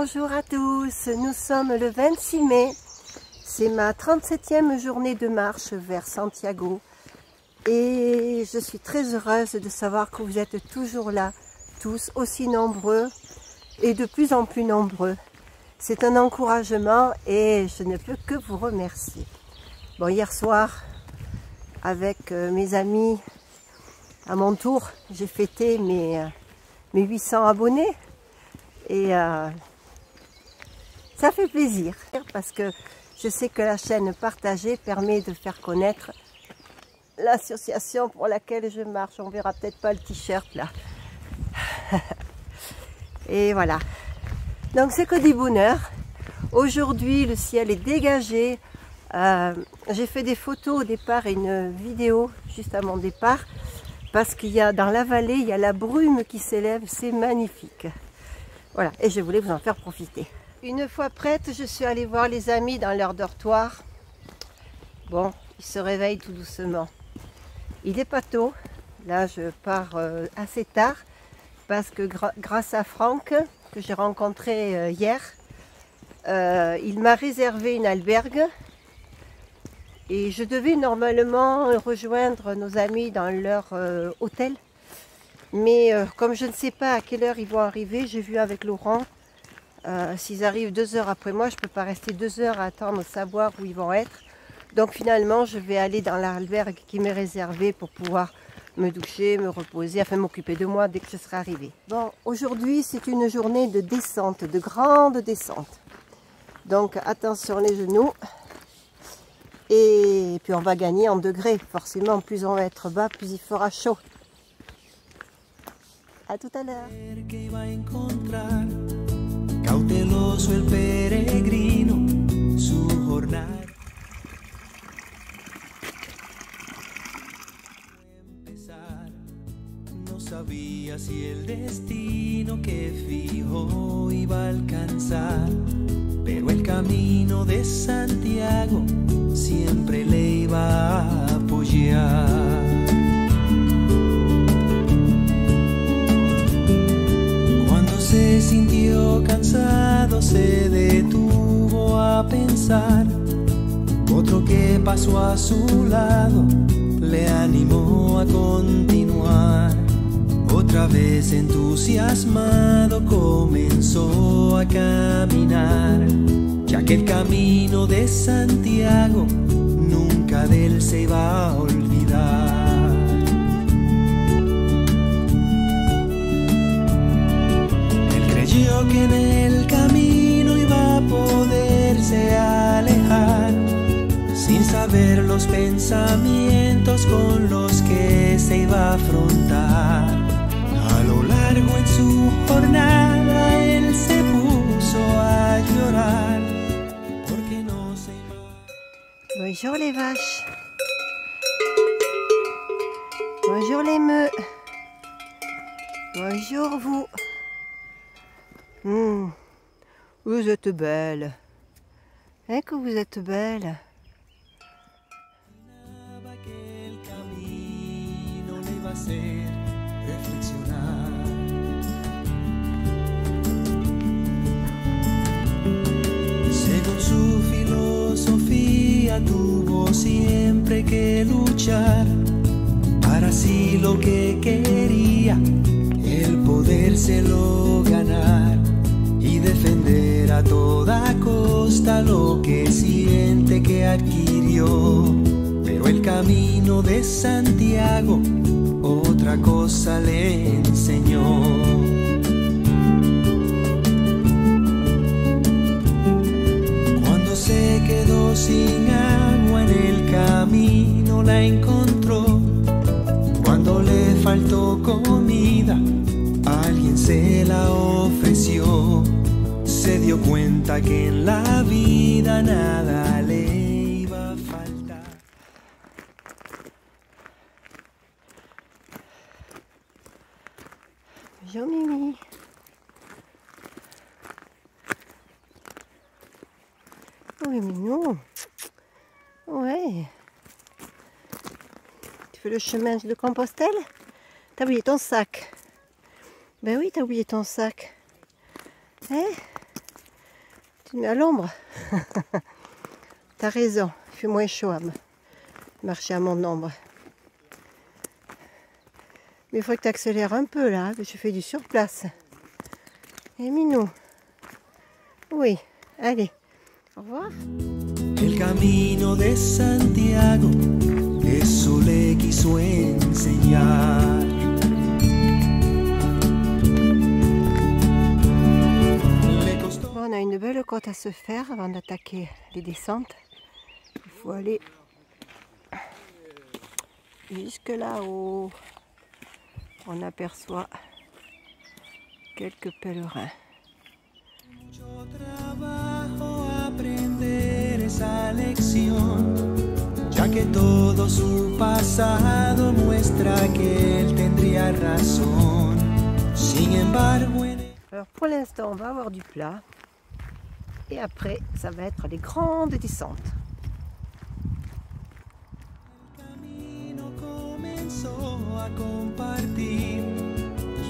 Bonjour à tous, nous sommes le 26 mai, c'est ma 37e journée de marche vers Santiago et je suis très heureuse de savoir que vous êtes toujours là, tous aussi nombreux et de plus en plus nombreux. C'est un encouragement et je ne peux que vous remercier. Bon, hier soir, avec mes amis, à mon tour, j'ai fêté mes 800 abonnés et ça fait plaisir parce que je sais que la chaîne partagée permet de faire connaître l'association pour laquelle je marche. On verra peut-être pas le t-shirt là. Et voilà. Donc c'est que du bonheur. Aujourd'hui le ciel est dégagé. J'ai fait des photos au départ et une vidéo juste à mon départ parce qu'il y a dans la vallée, il y a la brume qui s'élève, c'est magnifique. Voilà, et je voulais vous en faire profiter. Une fois prête, je suis allée voir les amis dans leur dortoir. Bon, ils se réveillent tout doucement. Il n'est pas tôt. Là, je pars assez tard parce que grâce à Franck, que j'ai rencontré hier, il m'a réservé une albergue et je devais normalement rejoindre nos amis dans leur hôtel. Mais comme je ne sais pas à quelle heure ils vont arriver, j'ai vu avec Laurent, s'ils arrivent 2 heures après moi, je ne peux pas rester 2 heures à attendre savoir où ils vont être. Donc finalement, je vais aller dans l'albergue qui m'est réservée pour pouvoir me doucher, me reposer, enfin m'occuper de moi dès que je serai arrivée. Bon, aujourd'hui, c'est une journée de descente, de grande descente. Donc attention les genoux. Et puis on va gagner en degrés. Forcément, plus on va être bas, plus il fera chaud. A tout à l'heure. Cauteloso el peregrino, su jornada. No sabía si el destino que fijó iba a alcanzar, pero el camino de Santiago siempre le iba a apoyar. Se sintió cansado, se detuvo a pensar. Otro que pasó a su lado le animó a continuar. Otra vez entusiasmado comenzó a caminar, ya que el camino de Santiago nunca de él se iba a olvidar. Yo que en el camino iba a poderse alejar, sin saber los pensamientos con los que se iba a afrontar. A lo largo en su jornada él se puso a llorar, porque no se iba. Bonjour les vaches. Bonjour les meux. Bonjour vous. Vous êtes belle. Hein, que vous êtes belle. Según su filosofía tuvo siempre que luchar para así lo que quería, el podérselo ganar y defender a toda costa lo que siente que adquirió. Pero el camino de Santiago otra cosa le enseñó. Cuando se quedó sin agua en el camino la encontró. Cuando le faltó comida, alguien se la ofreció. Se dio cuenta que en la vida nada le iba a faltar. Bonjour Mimi. Oui, mignon. Ouais. Tu fais le chemin de Compostelle? T'as oublié ton sac? Ben oui, t'as oublié ton sac. Hein? Tu te mets à l'ombre. T'as raison, il fait moins chaud à marcher à mon ombre. Mais il faut que tu accélères un peu là, parce que tu fais du surplace. Et minou. Oui, allez, au revoir. El camino de Santiago, eso le quiso enseñar. Bon, on a une belle côte à se faire avant d'attaquer les descentes. Il faut aller jusque là-haut. On aperçoit quelques pèlerins. Mucho trabajo aprender esa lección, ya que todo su pasado muestra que él tendría razón. Sin embargo, Alors pour l'instant, on va avoir du plat. Et après, ça va être les grandes descentes. el camino comenzó a compartir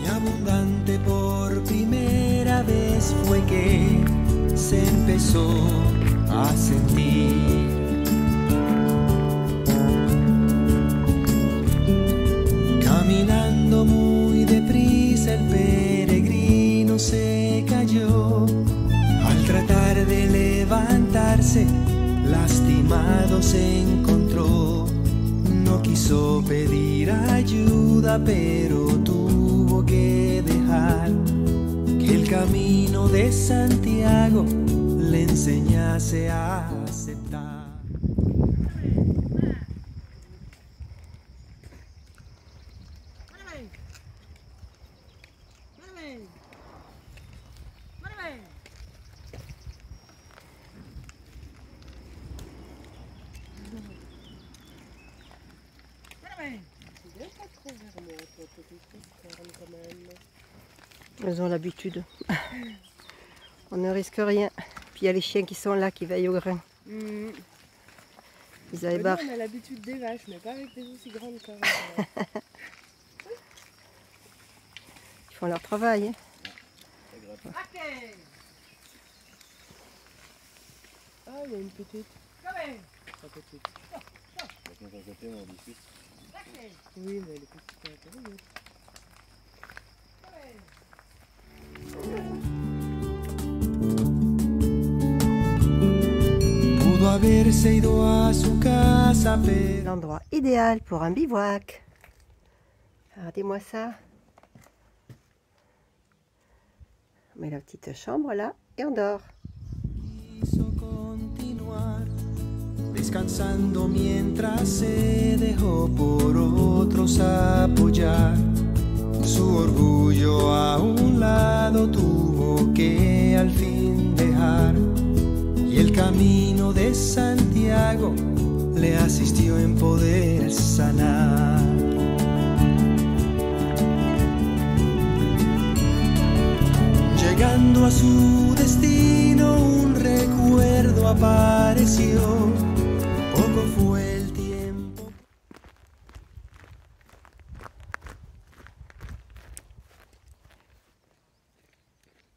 y abundante por primera vez fue que se empezó a sentir. Caminando muy deprisa el peregrino se cayó al tratar de levantarse, lastimado se encontró. No quiso pedir ayuda, pero tuvo que dejar que el camino de Santiago le enseñase a aceptar. Elles ont l'habitude. On ne risque rien. Puis il y a les chiens qui sont là, qui veillent au grain. Ils avaient barre. On a l'habitude des vaches, mais pas avec des aussi grandes quand même. Ils font leur travail. Hein. Ah, il y a une petite. Pas petite. Oui, mais elle est petite à l'intérieur. Pudo haberse ido a su casa, pero L'endroit idéal pour un bivouac. Regardez-moi ça. On met la petite chambre là et on dort. quiso continuar descansando mientras se dejó por otros apoyar. Su orgullo a un lado tuvo que al fin dejar, y el camino de Santiago le asistió en poder sanar. Llegando a su destino, un recuerdo apareció. Poco fue el tiempo.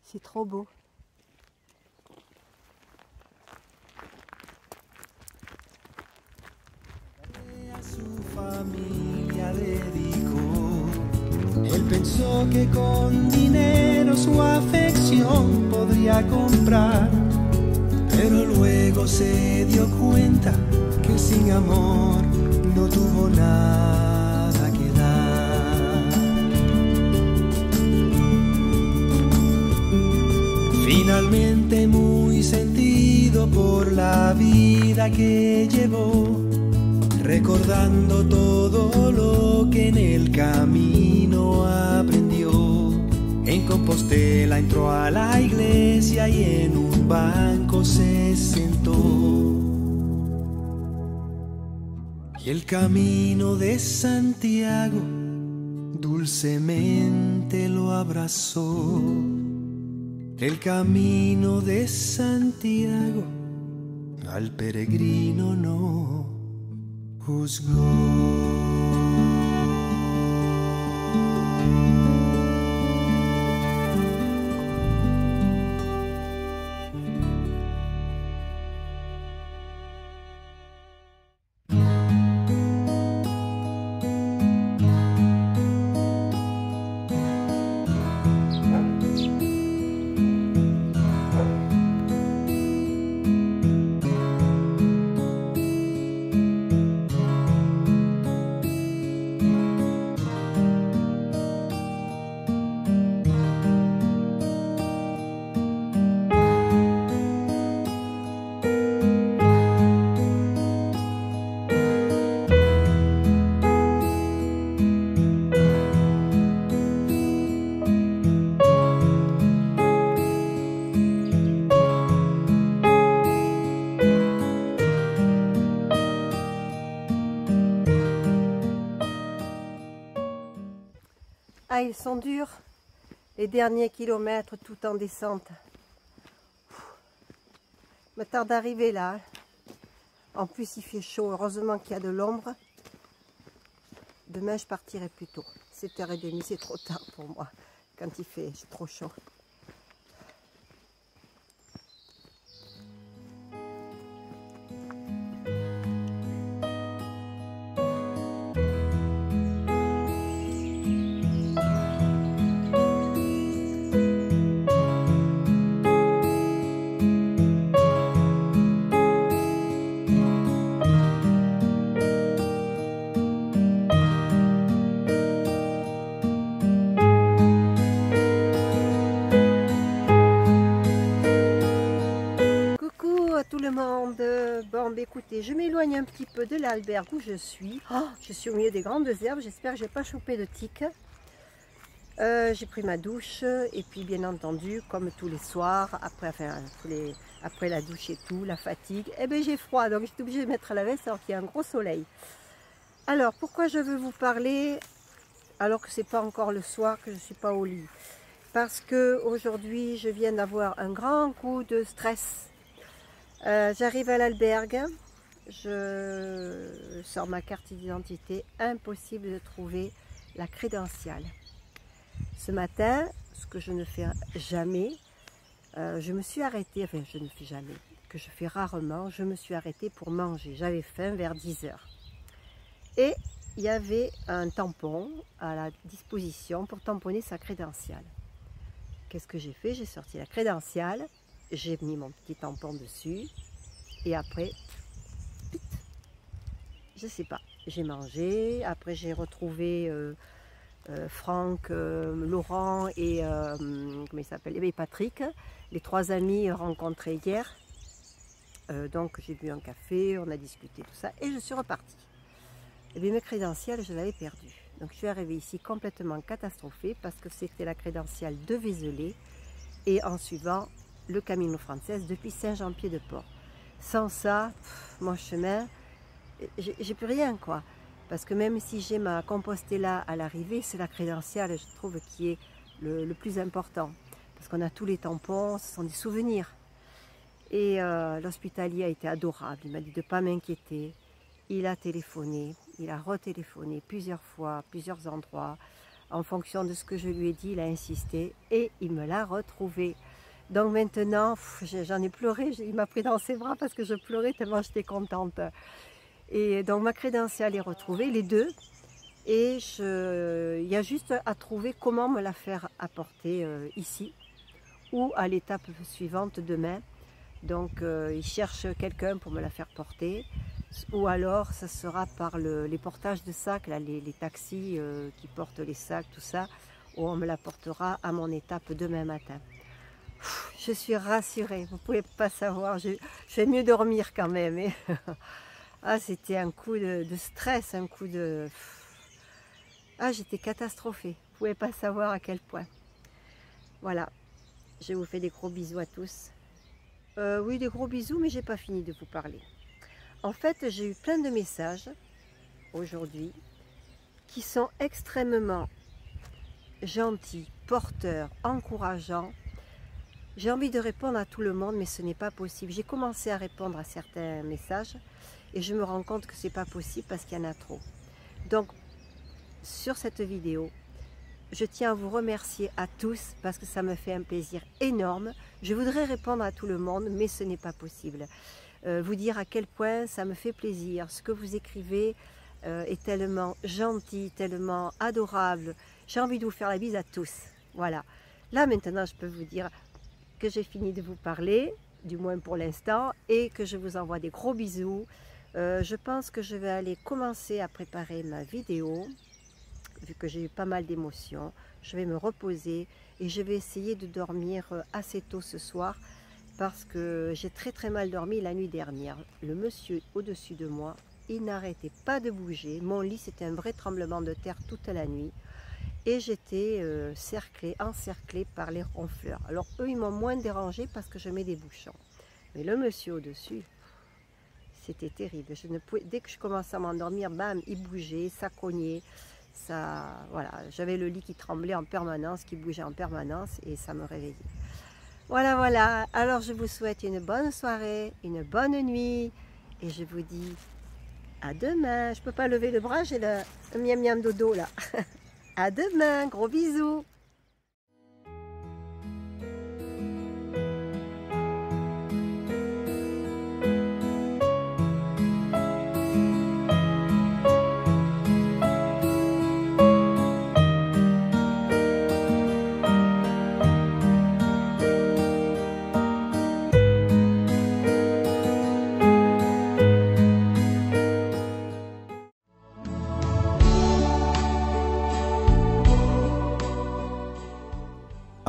C'est trop beau. A su familia dedicó. Él pensó que con dinero su afección podría comprar, pero luego se dio cuenta que sin amor no tuvo nada que dar. Finalmente, muy sentido por la vida que llevó, recordando todo lo que en el camino aprendió, en Compostela entró a la iglesia y en un banco se sentó. Y el camino de Santiago dulcemente lo abrazó. El camino de Santiago al peregrino no juzgó. Ah, ils sont durs. Les derniers kilomètres tout en descente. Me tarde d'arriver là. Hein. En plus, il fait chaud. Heureusement qu'il y a de l'ombre. Demain, je partirai plus tôt. 7h30, c'est trop tard pour moi. Quand il fait trop chaud. Tout le monde, bon bah, écoutez, je m'éloigne un petit peu de l'albergue où je suis. Oh, je suis au milieu des grandes herbes, j'espère que je n'ai pas chopé de tiques. J'ai pris ma douche et puis bien entendu, comme tous les soirs, après la douche et tout, la fatigue, eh ben j'ai froid, donc j'étais obligée de mettre la veste alors qu'il y a un gros soleil. Alors pourquoi je veux vous parler alors que c'est pas encore le soir, que je ne suis pas au lit? Parce que aujourd'hui je viens d'avoir un grand coup de stress. J'arrive à l'albergue, je sors ma carte d'identité, impossible de trouver la crédentiale. Ce matin, ce que je ne fais jamais, je me suis arrêtée, enfin je ne fais jamais, que je fais rarement, je me suis arrêtée pour manger. J'avais faim vers 10 h. Et il y avait un tampon à la disposition pour tamponner sa crédentiale. Qu'est-ce que j'ai fait? J'ai sorti la crédentiale. J'ai mis mon petit tampon dessus et après, je sais pas, j'ai mangé. Après j'ai retrouvé Franck, Laurent et comment il s'appelle, et Patrick, les 3 amis rencontrés hier. Donc j'ai bu un café, on a discuté tout ça et je suis repartie. Et bien mes crédentiales, je l'avais perdue. Donc je suis arrivée ici complètement catastrophée parce que c'était la crédentiale de Vézelay et en suivant le Camino Frances depuis Saint-Jean-Pied-de-Port. Sans ça, mon chemin, j'ai plus rien quoi. Parce que même si j'ai ma Compostela à l'arrivée, c'est la crédentiale, je trouve, qui est le plus important. Parce qu'on a tous les tampons, ce sont des souvenirs. Et l'hospitalier a été adorable, il m'a dit de ne pas m'inquiéter. Il a téléphoné, il a retéléphoné plusieurs fois, plusieurs endroits. En fonction de ce que je lui ai dit, il a insisté et il me l'a retrouvé. Donc maintenant, j'en ai pleuré, il m'a pris dans ses bras parce que je pleurais tellement j'étais contente. Et donc ma crédentiale est retrouvée, les deux. Et il y a juste à trouver comment me la faire apporter ici ou à l'étape suivante demain. Donc il cherche quelqu'un pour me la faire porter. Ou alors ça sera par les portages de sacs, là, les taxis qui portent les sacs, tout ça. Ou on me la portera à mon étape demain matin. Je suis rassurée, vous ne pouvez pas savoir, je vais mieux dormir quand même. Et ah, c'était un coup de stress, un coup de... Ah, j'étais catastrophée, vous ne pouvez pas savoir à quel point. Voilà, je vous fais des gros bisous à tous. Oui, des gros bisous, mais j'ai pas fini de vous parler. En fait, j'ai eu plein de messages aujourd'hui qui sont extrêmement gentils, porteurs, encourageants. J'ai envie de répondre à tout le monde, mais ce n'est pas possible. J'ai commencé à répondre à certains messages et je me rends compte que ce n'est pas possible parce qu'il y en a trop. Donc, sur cette vidéo, je tiens à vous remercier à tous parce que ça me fait un plaisir énorme. Je voudrais répondre à tout le monde, mais ce n'est pas possible. Vous dire à quel point ça me fait plaisir. Ce que vous écrivez est tellement gentil, tellement adorable. J'ai envie de vous faire la bise à tous. Voilà. Là, maintenant, je peux vous dire que j'ai fini de vous parler, du moins pour l'instant, et que je vous envoie des gros bisous. Je pense que je vais aller commencer à préparer ma vidéo, vu que j'ai eu pas mal d'émotions. Je vais me reposer et je vais essayer de dormir assez tôt ce soir, parce que j'ai très mal dormi la nuit dernière. Le monsieur au-dessus de moi, il n'arrêtait pas de bouger. Mon lit, c'était un vrai tremblement de terre toute la nuit. Et j'étais encerclée par les ronfleurs. Alors eux, ils m'ont moins dérangé parce que je mets des bouchons. Mais le monsieur au-dessus, c'était terrible. Dès que je commençais à m'endormir, bam, il bougeait, ça cognait. voilà, j'avais le lit qui tremblait en permanence, qui bougeait en permanence et ça me réveillait. Voilà, voilà. Alors je vous souhaite une bonne soirée, une bonne nuit et je vous dis à demain. Je peux pas lever le bras, j'ai le miam miam dodo là. À demain, gros bisous.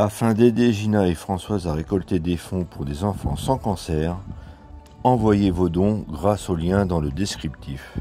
Afin d'aider Gina et Françoise à récolter des fonds pour des enfants sans cancer, envoyez vos dons grâce au lien dans le descriptif.